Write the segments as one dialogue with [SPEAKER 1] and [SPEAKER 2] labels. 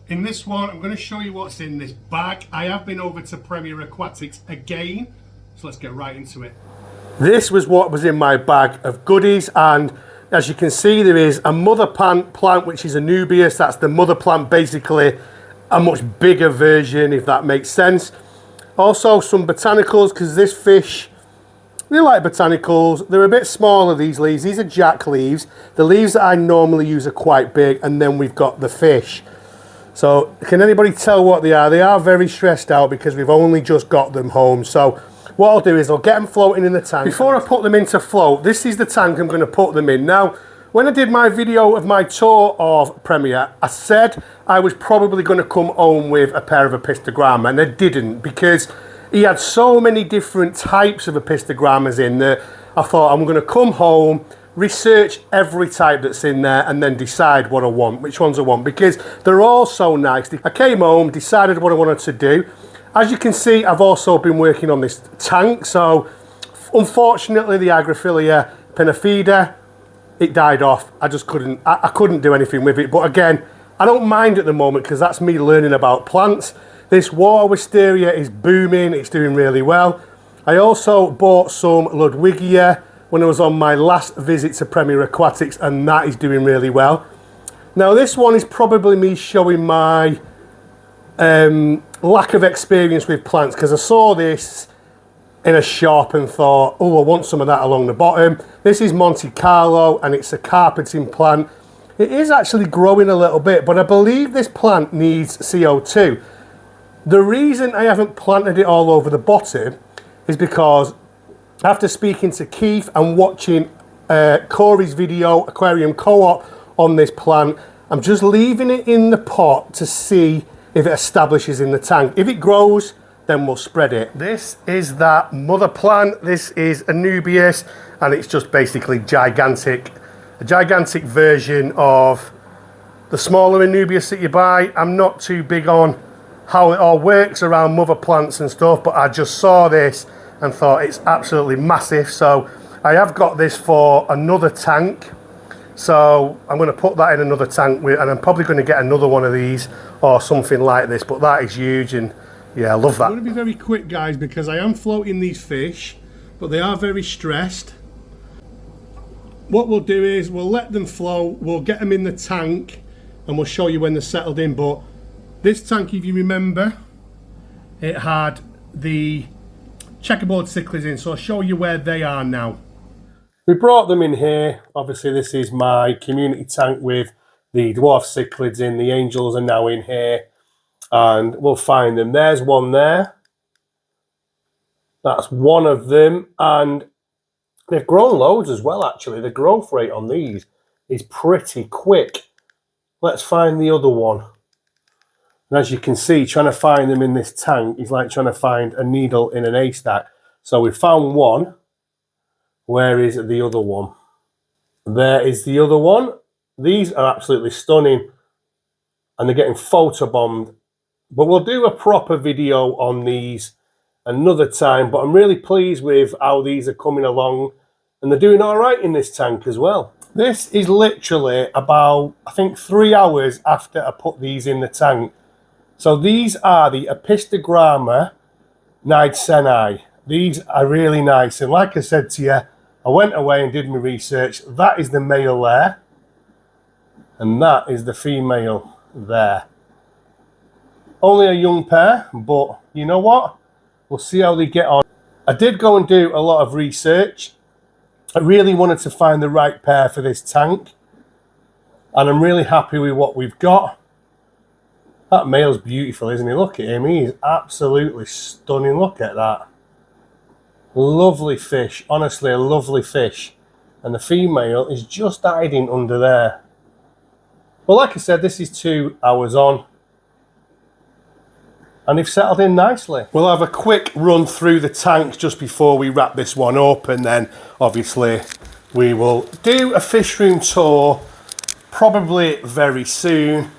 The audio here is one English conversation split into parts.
[SPEAKER 1] In this one, I'm going to show you what's in this bag. I have been over to Premier Aquatics again, so let's get right into it. This was what was in my bag of goodies, and as you can see, there is a mother plant which is a Nubius. That's the mother plant, basically a much bigger version, if that makes sense. Also some botanicals, because this fish, they like botanicals. They're a bit smaller, these leaves. These are jack leaves. The leaves that I normally use are quite big, and then we've got the fish. So can anybody tell what they are? They are very stressed out because we've only just got them home. So what I'll do is I'll get them floating in the tank. Before I put them into float, this is the tank I'm going to put them in. Now, when I did my video of my tour of Premier, I said I was probably going to come home with a pair of Apistogramma, and I didn't, because he had so many different types of Apistogrammas in there. I thought I'm going to come home, research every type that's in there, and then decide what I want, which ones I want, because they're all so nice. I came home, decided what I wanted to do. As you can see, I've also been working on this tank. So unfortunately, the Agrophilia pinnatifida, it died off. I just couldn't, I couldn't do anything with it. But again, I don't mind at the moment because that's me learning about plants. This water wisteria is booming, it's doing really well. I also bought some Ludwigia when I was on my last visit to Premier Aquatics, and that is doing really well. Now this one is probably me showing my lack of experience with plants, because I saw this in a shop and thought, oh, I want some of that along the bottom. This is Monte Carlo, and it's a carpeting plant. It is actually growing a little bit, but I believe this plant needs CO2. The reason I haven't planted it all over the bottom is because after speaking to Keith and watching Corey's video, Aquarium Co-op, on this plant, I'm just leaving it in the pot to see if it establishes in the tank. If it grows, then we'll spread it. This is that mother plant. This is a Nubius, and it's just basically gigantic. A gigantic version of the smaller Nubius that you buy. I'm not too big on how it all works around mother plants and stuff, but I just saw this and thought it's absolutely massive. So I have got this for another tank. So I'm going to put that in another tank, and I'm probably going to get another one of these or something like this, but that is huge, and yeah, I love that. I'm going to be very quick, guys, because I am floating these fish, but they are very stressed. What we'll do is we'll let them float, we'll get them in the tank, and we'll show you when they're settled in. But this tank, if you remember, it had the checkerboard cichlids in, so I'll show you where they are now. We brought them in here. Obviously, this is my community tank with the dwarf cichlids in. The angels are now in here, and we'll find them. There's one there. That's one of them, and they've grown loads as well, actually. The growth rate on these is pretty quick. Let's find the other one. And as you can see, trying to find them in this tank is like trying to find a needle in an haystack. So we found one. Where is the other one? There is the other one. These are absolutely stunning, and they're getting photobombed. But we'll do a proper video on these another time. But I'm really pleased with how these are coming along, and they're doing all right in this tank as well. This is literally about, I think, 3 hours after I put these in the tank. So these are the Apistogramma Nidsenai. These are really nice, and like I said to you, I went away and did my research. That is the male there, and that is the female there. Only a young pair, but you know what? We'll see how they get on. I did go and do a lot of research. I really wanted to find the right pair for this tank, and I'm really happy with what we've got. That male's beautiful, isn't he? Look at him. He is absolutely stunning. Look at that. Lovely fish, honestly a lovely fish. And the female is just hiding under there. Well, like I said, this is 2 hours on, and they've settled in nicely. We'll have a quick run through the tank just before we wrap this one up, and then obviously we will do a fish room tour probably very soon.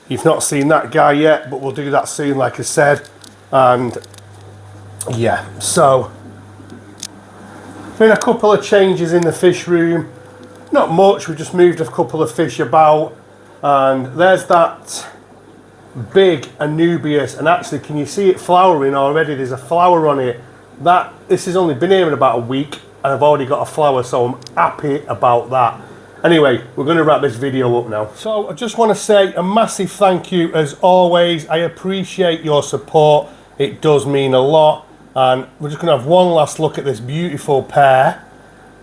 [SPEAKER 1] You've not seen that guy yet, but we'll do that soon, like I said. And yeah, so been a couple of changes in the fish room. Not much, we just moved a couple of fish about, and there's that big Anubias, and actually, can you see it flowering already? There's a flower on it. This has only been here in about a week, and I've already got a flower, so I'm happy about that. Anyway, we're going to wrap this video up now. So I just want to say a massive thank you as always. I appreciate your support. It does mean a lot. And we're just going to have one last look at this beautiful pair.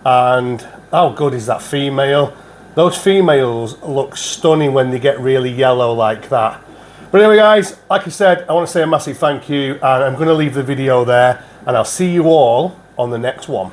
[SPEAKER 1] And how good is that female? Those females look stunning when they get really yellow like that. But anyway guys, like I said, I want to say a massive thank you, and I'm going to leave the video there, and I'll see you all on the next one.